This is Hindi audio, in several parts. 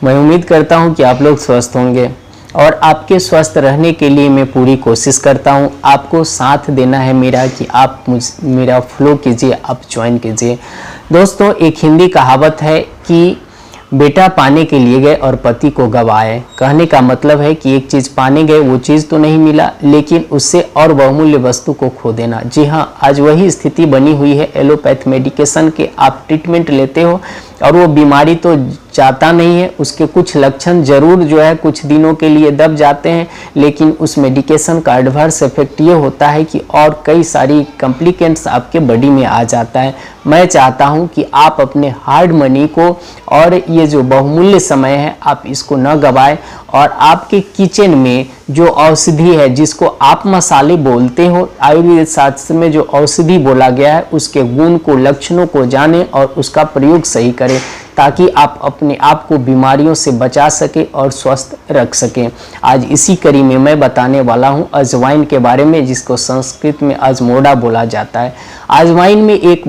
मैं उम्मीद करता हूं कि आप लोग स्वस्थ होंगे और आपके स्वस्थ रहने के लिए मैं पूरी कोशिश करता हूं। आपको साथ देना है मेरा कि आप मेरा फॉलो कीजिए, आप ज्वाइन कीजिए। दोस्तों, एक हिंदी कहावत है कि बेटा पाने के लिए गए और पति को गवाए। कहने का मतलब है कि एक चीज़ पाने गए, वो चीज़ तो नहीं मिला, लेकिन उससे और बहुमूल्य वस्तु को खो देना। जी हाँ, आज वही स्थिति बनी हुई है। एलोपैथ मेडिकेशन के आप ट्रीटमेंट लेते हो और वो बीमारी तो जाता नहीं है, उसके कुछ लक्षण जरूर जो है कुछ दिनों के लिए दब जाते हैं, लेकिन उस मेडिकेशन का एडवर्स इफेक्ट ये होता है कि और कई सारी कॉम्प्लिकेंट्स आपके बॉडी में आ जाता है। मैं चाहता हूं कि आप अपने हार्ड मनी को और ये जो बहुमूल्य समय है आप इसको न गवाएं और आपके किचन में जो औषधि है, जिसको आप मसाले बोलते हो, आयुर्वेद शास्त्र में जो औषधि बोला गया है उसके गुण को, लक्षणों को जानें और उसका प्रयोग सही करें, ताकि आप अपने आप को बीमारियों से बचा सके और स्वस्थ रख सकें। आज इसी कड़ी में मैं बताने वाला हूं अजवाइन के बारे में, जिसको संस्कृत में अजमोड़ा बोला जाता है। अजवाइन में एक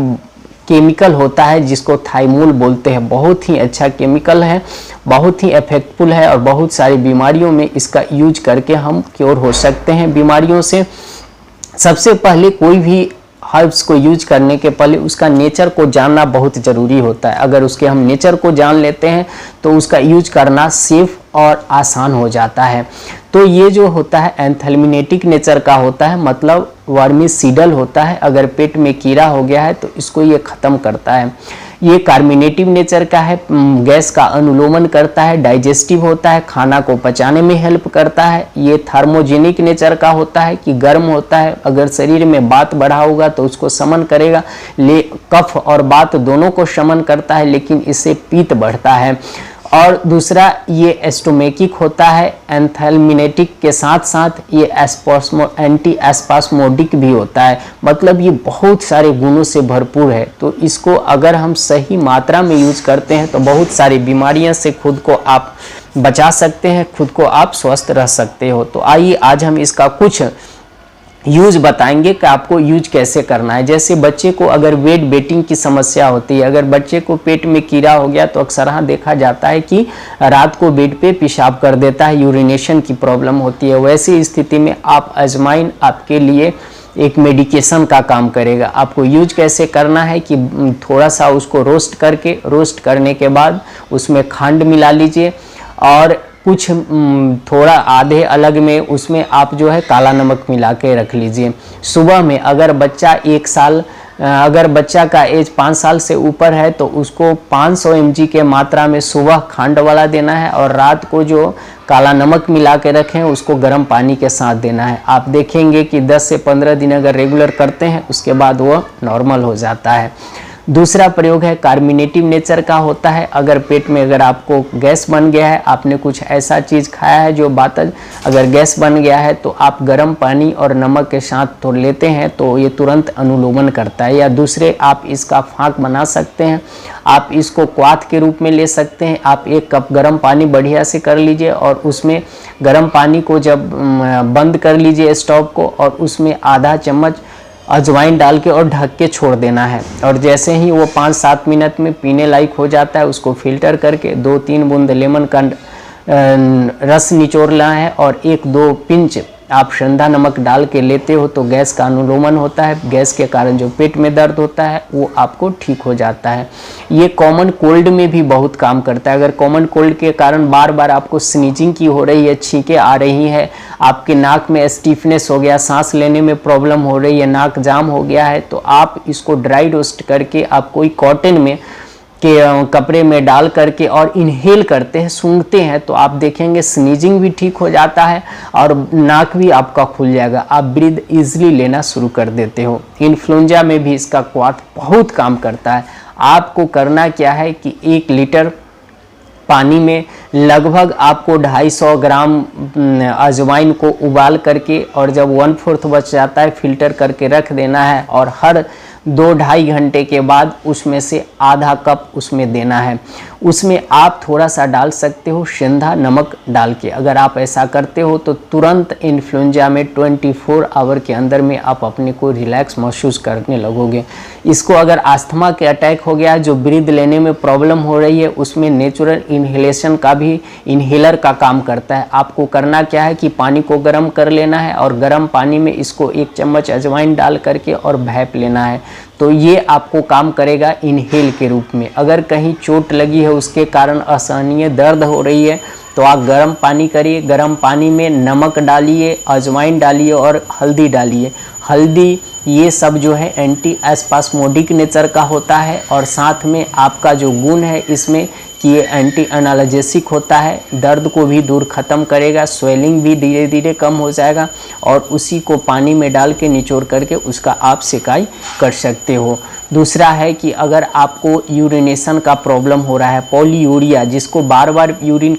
केमिकल होता है जिसको थाइमोल बोलते हैं। बहुत ही अच्छा केमिकल है, बहुत ही इफेक्टफुल है और बहुत सारी बीमारियों में इसका यूज करके हम क्योर हो सकते हैं बीमारियों से। सबसे पहले कोई भी हर्ब्स को यूज करने के पहले उसका नेचर को जानना बहुत ज़रूरी होता है। अगर उसके हम नेचर को जान लेते हैं तो उसका यूज करना सेफ और आसान हो जाता है। तो ये जो होता है एंथेल्मिनेटिक नेचर का होता है, मतलब वर्मीसीडल होता है। अगर पेट में कीड़ा हो गया है तो इसको ये ख़त्म करता है। ये कार्मिनेटिव नेचर का है, गैस का अनुलोमन करता है, डाइजेस्टिव होता है, खाना को पचाने में हेल्प करता है। ये थर्मोजेनिक नेचर का होता है कि गर्म होता है, अगर शरीर में वात बढ़ा होगा तो उसको शमन करेगा। कफ और वात दोनों को शमन करता है, लेकिन इससे पित्त बढ़ता है। और दूसरा ये एस्टोमेकिक होता है, एंथेल्मिनेटिक के साथ साथ ये एंटी एस्पास्मोडिक भी होता है, मतलब ये बहुत सारे गुणों से भरपूर है। तो इसको अगर हम सही मात्रा में यूज करते हैं तो बहुत सारी बीमारियों से खुद को आप बचा सकते हैं, खुद को आप स्वस्थ रह सकते हो। तो आइए आज हम इसका कुछ यूज बताएंगे कि आपको यूज कैसे करना है। जैसे बच्चे को अगर वेट बेटिंग की समस्या होती है, अगर बच्चे को पेट में कीड़ा हो गया तो अक्सर हाँ देखा जाता है कि रात को बेड पे पेशाब कर देता है, यूरिनेशन की प्रॉब्लम होती है। वैसी स्थिति में आप अजवाइन आपके लिए एक मेडिकेशन का काम करेगा। आपको यूज कैसे करना है कि थोड़ा सा उसको रोस्ट करने के बाद उसमें खंड मिला लीजिए और कुछ थोड़ा आधे अलग में उसमें आप जो है काला नमक मिला के रख लीजिए। सुबह में अगर बच्चा का एज 5 साल से ऊपर है तो उसको 500 mg के मात्रा में सुबह खंड वाला देना है और रात को जो काला नमक मिला के रखें उसको गर्म पानी के साथ देना है। आप देखेंगे कि 10 से 15 दिन अगर रेगुलर करते हैं उसके बाद वो नॉर्मल हो जाता है। दूसरा प्रयोग है कार्मिनेटिव नेचर का होता है। अगर पेट में अगर आपको गैस बन गया है, आपने कुछ ऐसा चीज़ खाया है जो अगर गैस बन गया है तो आप गर्म पानी और नमक के साथ तो लेते हैं तो ये तुरंत अनुलोमन करता है। या दूसरे आप इसका फाँक बना सकते हैं, आप इसको क्वाथ के रूप में ले सकते हैं। आप 1 कप गर्म पानी बढ़िया से कर लीजिए और उसमें गर्म पानी को जब बंद कर लीजिए स्टोव को और उसमें आधा चम्मच अजवाइन डाल के और ढक के छोड़ देना है। और जैसे ही वो 5-7 मिनट में पीने लायक हो जाता है उसको फिल्टर करके 2-3 बूंद लेमन का रस निचोड़ना है और 1-2 पिंच आप सेंधा नमक डाल के लेते हो तो गैस का अनुलोमन होता है। गैस के कारण जो पेट में दर्द होता है वो आपको ठीक हो जाता है। ये कॉमन कोल्ड में भी बहुत काम करता है। अगर कॉमन कोल्ड के कारण बार बार आपको स्नीजिंग की हो रही है, छींकें आ रही है, आपके नाक में स्टीफनेस हो गया, सांस लेने में प्रॉब्लम हो रही है, नाक जाम हो गया है, तो आप इसको ड्राई रोस्ट करके आप कोई कॉटन में के कपड़े में डाल करके और इनहेल करते हैं, सूंघते हैं तो आप देखेंगे स्नीजिंग भी ठीक हो जाता है और नाक भी आपका खुल जाएगा। आप ब्रीद इजीली लेना शुरू कर देते हो। इन्फ्लुएंजा में भी इसका क्वाथ बहुत काम करता है। आपको करना क्या है कि 1 लीटर पानी में लगभग आपको 250 ग्राम अजवाइन को उबाल करके और जब 1/4 बच जाता है फिल्टर करके रख देना है और हर 2-2.5 घंटे के बाद उसमें से आधा कप उसमें देना है। उसमें आप थोड़ा सा डाल सकते हो सेंधा नमक डाल के। अगर आप ऐसा करते हो तो तुरंत इन्फ्लुएंजा में 24 आवर के अंदर में आप अपने को रिलैक्स महसूस करने लगोगे। इसको अगर अस्थमा के अटैक हो गया, जो ब्रीथ लेने में प्रॉब्लम हो रही है, उसमें नेचुरल इन्हेलेशन का भी इन्हेलर का काम करता है। आपको करना क्या है कि पानी को गर्म कर लेना है और गर्म पानी में इसको 1 चम्मच अजवाइन डाल करके और भाप लेना है। तो ये आपको काम करेगा इनहेल के रूप में। अगर कहीं चोट लगी है, उसके कारण असहनीय दर्द हो रही है, तो आप गर्म पानी करिए, गर्म पानी में नमक डालिए, अजवाइन डालिए और हल्दी डालिए। हल्दी ये सब जो है एंटी एस्पास्मोडिक नेचर का होता है और साथ में आपका जो गुण है इसमें कि ये एंटी एनाल्जेसिक होता है, दर्द को भी दूर ख़त्म करेगा, स्वेलिंग भी धीरे धीरे कम हो जाएगा और उसी को पानी में डाल के निचोड़ करके उसका आप सिकाई कर सकते हो। दूसरा है कि अगर आपको यूरिनेशन का प्रॉब्लम हो रहा है, पॉलीयूरिया, जिसको बार बार यूरिन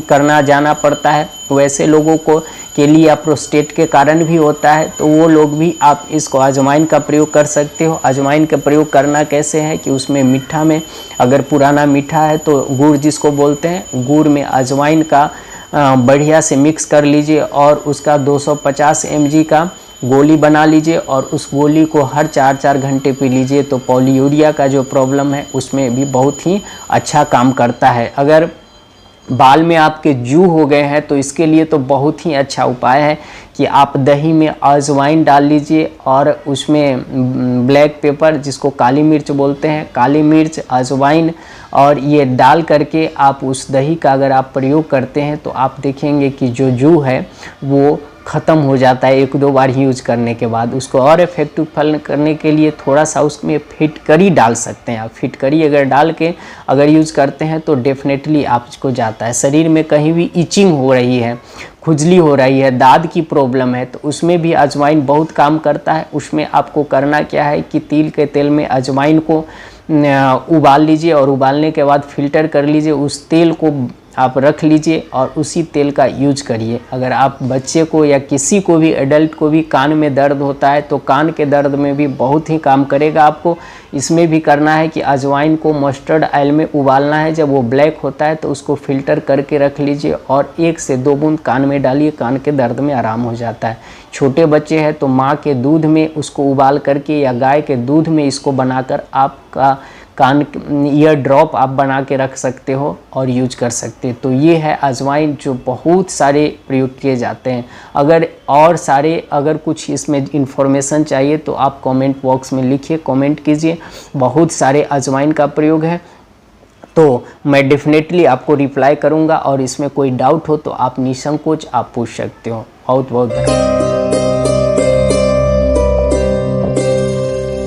करना जाना पड़ता है, वैसे लोगों को के लिए या प्रोस्टेट के कारण भी होता है, तो वो लोग भी आप इसको अजवाइन का प्रयोग कर सकते हो। अजवाइन का प्रयोग करना कैसे है कि उसमें मीठा में, अगर पुराना मीठा है तो गुड़ जिसको बोलते हैं, गुड़ में अजवाइन का बढ़िया से मिक्स कर लीजिए और उसका 250 mg का गोली बना लीजिए और उस गोली को हर 4-4 घंटे पी लीजिए। तो पॉलीयूरिया का जो प्रॉब्लम है उसमें भी बहुत ही अच्छा काम करता है। अगर बाल में आपके जू हो गए हैं तो इसके लिए तो बहुत ही अच्छा उपाय है कि आप दही में अजवाइन डाल लीजिए और उसमें ब्लैक पेपर, जिसको काली मिर्च बोलते हैं, काली मिर्च, अजवाइन और ये डाल करके आप उस दही का अगर आप प्रयोग करते हैं तो आप देखेंगे कि जो जू है वो ख़त्म हो जाता है 1-2 बार यूज करने के बाद। उसको और इफेक्टिव फल करने के लिए थोड़ा सा उसमें फिटकरी डाल सकते हैं आप। फिटकरी अगर डाल के अगर यूज़ करते हैं तो डेफिनेटली आपको जाता है। शरीर में कहीं भी इचिंग हो रही है, खुजली हो रही है, दाद की प्रॉब्लम है, तो उसमें भी अजवाइन बहुत काम करता है। उसमें आपको करना क्या है कि तिल के तेल में अजवाइन को उबाल लीजिए और उबालने के बाद फिल्टर कर लीजिए, उस तेल को आप रख लीजिए और उसी तेल का यूज करिए। अगर आप बच्चे को या किसी को भी, एडल्ट को भी कान में दर्द होता है तो कान के दर्द में भी बहुत ही काम करेगा आपको। इसमें भी करना है कि अजवाइन को मस्टर्ड ऑयल में उबालना है, जब वो ब्लैक होता है तो उसको फिल्टर करके रख लीजिए और 1 से 2 बूंद कान में डालिए, कान के दर्द में आराम हो जाता है। छोटे बच्चे हैं तो माँ के दूध में उसको उबाल करके या गाय के दूध में इसको बनाकर आपका कान ईयर ड्रॉप आप बना के रख सकते हो और यूज कर सकते हैं। तो ये है अजवाइन, जो बहुत सारे प्रयोग किए जाते हैं। अगर कुछ इसमें इंफॉर्मेशन चाहिए तो आप कमेंट बॉक्स में लिखिए, कमेंट कीजिए। बहुत सारे अजवाइन का प्रयोग है तो मैं डेफिनेटली आपको रिप्लाई करूंगा और इसमें कोई डाउट हो तो आप निसंकोच आप पूछ सकते हो। बहुत बहुत धन्यवाद।